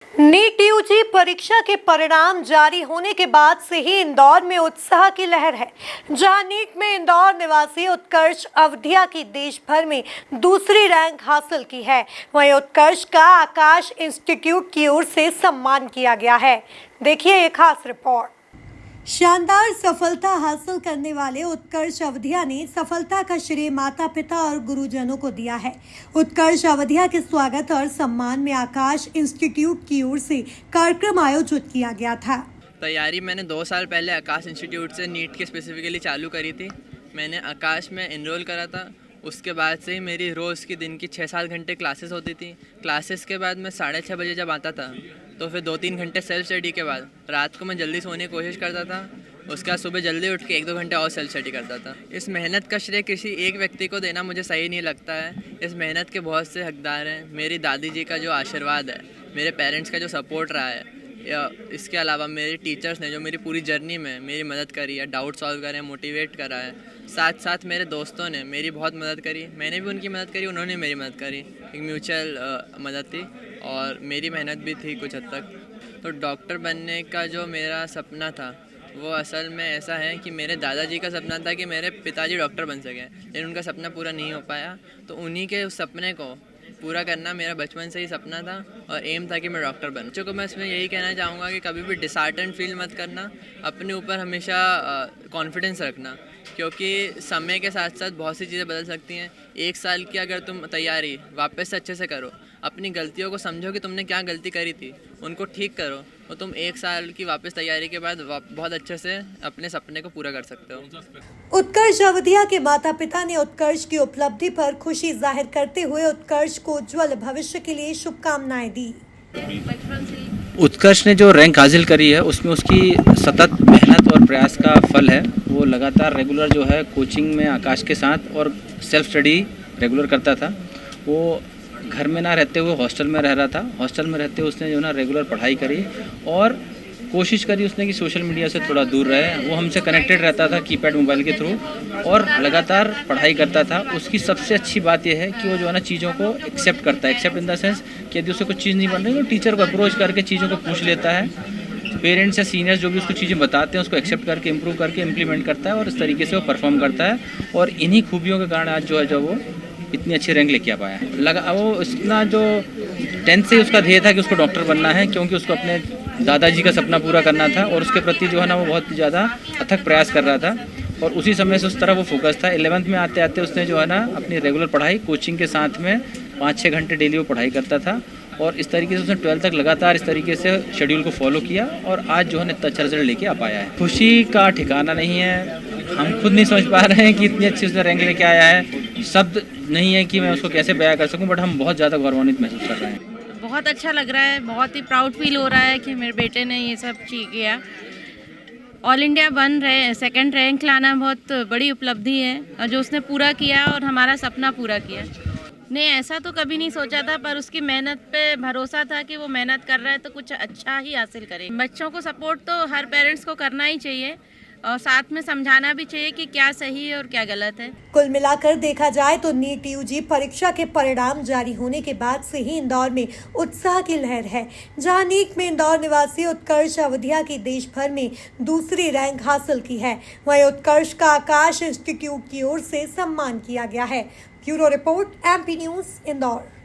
NEET UG परीक्षा के परिणाम जारी होने के बाद से ही इंदौर में उत्साह की लहर है। जहां नीट में इंदौर निवासी उत्कर्ष अवधिया की देश भर में दूसरी रैंक हासिल की है, वहीं उत्कर्ष का आकाश इंस्टीट्यूट की ओर से सम्मान किया गया है। देखिए ये खास रिपोर्ट। शानदार सफलता हासिल करने वाले उत्कर्ष अवधिया ने सफलता का श्रेय माता पिता और गुरुजनों को दिया है। उत्कर्ष अवधिया के स्वागत और सम्मान में आकाश इंस्टीट्यूट की ओर से कार्यक्रम आयोजित किया गया था। तैयारी मैंने 2 साल पहले आकाश इंस्टीट्यूट से नीट की स्पेसिफिकली चालू करी थी। मैंने आकाश में एनरोल करा था। उसके बाद से ही मेरी रोज़ की दिन की 6-7 घंटे क्लासेस होती थी। क्लासेस के बाद मैं 6:30 बजे जब आता था तो फिर 2-3 घंटे सेल्फ स्टडी के बाद रात को मैं जल्दी सोने की कोशिश करता था। उसके बाद सुबह जल्दी उठ के 1-2 घंटे और सेल्फ स्टडी करता था। इस मेहनत का श्रेय किसी एक व्यक्ति को देना मुझे सही नहीं लगता है। इस मेहनत के बहुत से हकदार हैं। मेरी दादी जी का जो आशीर्वाद है, मेरे पेरेंट्स का जो सपोर्ट रहा है, या इसके अलावा मेरे टीचर्स ने जो मेरी पूरी जर्नी में मेरी मदद करी है, डाउट सॉल्व करे, मोटिवेट करा है। साथ साथ मेरे दोस्तों ने मेरी बहुत मदद करी, मैंने भी उनकी मदद करी, उन्होंने मेरी मदद करी। एक म्यूचुअल मदद थी और मेरी मेहनत भी थी कुछ हद तक। तो डॉक्टर बनने का जो मेरा सपना था वो असल में ऐसा है कि मेरे दादाजी का सपना था कि मेरे पिताजी डॉक्टर बन सकें, लेकिन उनका सपना पूरा नहीं हो पाया। तो उन्हीं के उस सपने को पूरा करना मेरा बचपन से ही सपना था और एम था कि मैं डॉक्टर बनूं। बच्चों को मैं इसमें यही कहना चाहूँगा कि कभी भी डिसहार्टेंड फील मत करना, अपने ऊपर हमेशा कॉन्फिडेंस रखना, क्योंकि समय के साथ साथ बहुत सी चीज़ें बदल सकती हैं। 1 साल की अगर तुम तैयारी वापस से अच्छे से करो, अपनी गलतियों को समझो कि तुमने क्या गलती करी थी, उनको ठीक करो, और तुम 1 साल की वापस तैयारी के बाद बहुत अच्छे से अपने सपने को पूरा कर सकते हो। उत्कर्ष अवधिया के माता पिता ने उत्कर्ष की उपलब्धि पर खुशी जाहिर करते हुए उत्कर्ष को उज्जवल भविष्य के लिए शुभकामनाएं दी। उत्कर्ष ने जो रैंक हासिल करी है उसमें उसकी सतत मेहनत और प्रयास का फल है। वो लगातार रेगुलर जो है कोचिंग में आकाश के साथ और सेल्फ स्टडी रेगुलर करता था। वो घर में ना रहते हुए हॉस्टल में रह रहा था। हॉस्टल में रहते हुए उसने जो ना रेगुलर पढ़ाई करी और कोशिश करी उसने कि सोशल मीडिया से थोड़ा दूर रहे। वो हमसे कनेक्टेड रहता था कीपैड मोबाइल के थ्रू और लगातार पढ़ाई करता था। उसकी सबसे अच्छी बात यह है कि वो जो है ना चीज़ों को एक्सेप्ट करता है। एक्सेप्ट इन द सेंस कि यदि उसे कुछ चीज़ नहीं बन रही तो टीचर को अप्रोच करके चीज़ों को पूछ लेता है। पेरेंट्स या सीनियर्स जो भी उसको चीज़ें बताते हैं उसको एक्सेप्ट करके इम्प्रूव करके इम्प्लीमेंट करता है और इस तरीके से वो परफॉर्म करता है। और इन्हीं खूबियों के कारण आज जो है वो इतनी अच्छी रैंक लेके आ पाया है। लगा वो इतना जो 10th से उसका ध्येय था कि उसको डॉक्टर बनना है, क्योंकि उसको अपने दादाजी का सपना पूरा करना था और उसके प्रति जो है ना वो बहुत ज़्यादा अथक प्रयास कर रहा था और उसी समय से उस तरह वो फोकस था। 11th में आते आते उसने जो है ना अपनी रेगुलर पढ़ाई कोचिंग के साथ में 5-6 घंटे डेली वो पढ़ाई करता था और इस तरीके से उसने 12th तक लगातार इस तरीके से शेड्यूल को फॉलो किया और आज जो है इतना अच्छा रिजल्ट लेके आ पाया है। खुशी का ठिकाना नहीं है, हम खुद नहीं समझ पा रहे हैं कि इतनी अच्छी उसने रैंक लेके आया है। शब्द नहीं है कि मैं उसको कैसे बयां कर सकूं, बट हम बहुत ज़्यादा गौरवान्वित महसूस कर रहे हैं। बहुत अच्छा लग रहा है, बहुत ही प्राउड फील हो रहा है कि मेरे बेटे ने ये सब चीज़ किया। ऑल इंडिया 2nd रैंक लाना बहुत बड़ी उपलब्धि है और जो उसने पूरा किया और हमारा सपना पूरा किया। नहीं, ऐसा तो कभी नहीं सोचा था, पर उसकी मेहनत पे भरोसा था कि वो मेहनत कर रहा है तो कुछ अच्छा ही हासिल करे। बच्चों को सपोर्ट तो हर पेरेंट्स को करना ही चाहिए और साथ में समझाना भी चाहिए कि क्या सही है और क्या गलत है। कुल मिलाकर देखा जाए तो नीट यूजी परीक्षा के परिणाम जारी होने के बाद से ही इंदौर में उत्साह की लहर है। जहां नीट में इंदौर निवासी उत्कर्ष अवधिया की देश भर में दूसरी रैंक हासिल की है, वहीं उत्कर्ष का आकाश इंस्टीट्यूट की ओर से सम्मान किया गया है। Bureau report, MP news, Indore.